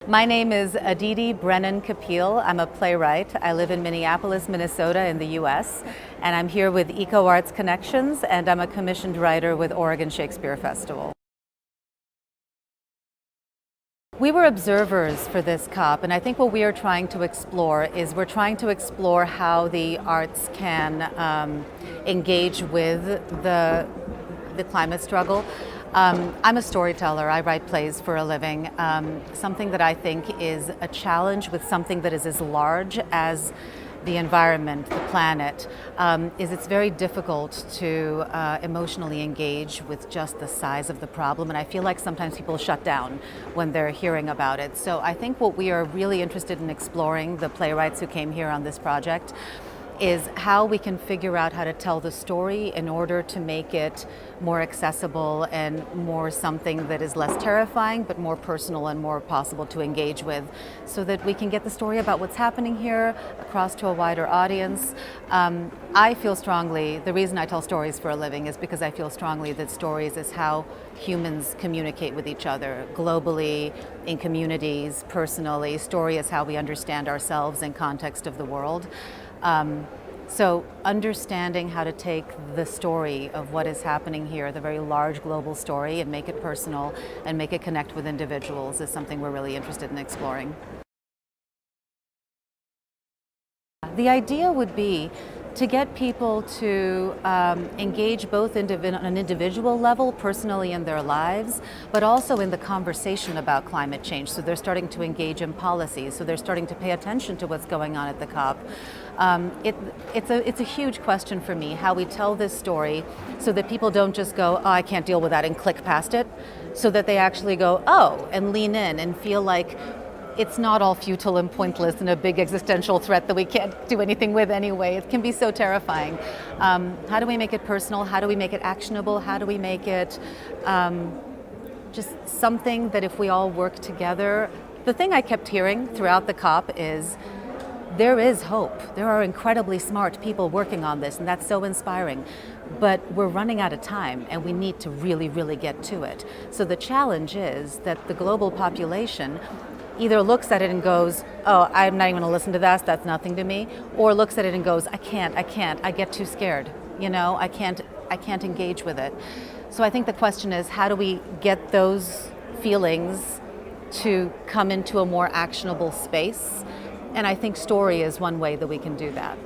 My name is Aditi Brennan Kapil. I'm a playwright. I live in Minneapolis, Minnesota in the US, and I'm here with Eco Arts Connections, and I'm a commissioned writer with Oregon Shakespeare Festival. We were observers for this COP, and I think what we are trying to explore is we're trying to explore how the arts can engage with the climate struggle. I'm a storyteller. I write plays for a living. Something that I think is a challenge with something that is as large as the environment, the planet, is it's very difficult to emotionally engage with just the size of the problem, and I feel like sometimes people shut down when they're hearing about it. So I think what we are really interested in exploring, the playwrights who came here on this project, is how we can figure out how to tell the story in order to make it more accessible and more something that is less terrifying but more personal and more possible to engage with, so that we can get the story about what's happening here across to a wider audience. I feel strongly, the reason I tell stories for a living is because I feel strongly that stories is how humans communicate with each other globally, in communities, personally. Story is how we understand ourselves in context of the world. So understanding how to take the story of what is happening here, the very large global story, and make it personal and make it connect with individuals is something we're really interested in exploring. The idea would be to get people to engage both on an individual level, personally in their lives, but also in the conversation about climate change. So they're starting to engage in policy, so they're starting to pay attention to what's going on at the COP. It's a huge question for me, how we tell this story so that people don't just go, oh, I can't deal with that, and click past it, so that they actually go, oh, and lean in and feel like it's not all futile and pointless and a big existential threat that we can't do anything with anyway. It can be so terrifying. How do we make it personal? How do we make it actionable? How do we make it just something that if we all work together? The thing I kept hearing throughout the COP is there is hope. There are incredibly smart people working on this, and that's so inspiring. But we're running out of time, and we need to really, really get to it. So the challenge is that the global population either looks at it and goes, oh, I'm not even gonna listen to that, that's nothing to me, or looks at it and goes, I can't, I get too scared, I can't engage with it. So I think the question is, how do we get those feelings to come into a more actionable space? And I think story is one way that we can do that.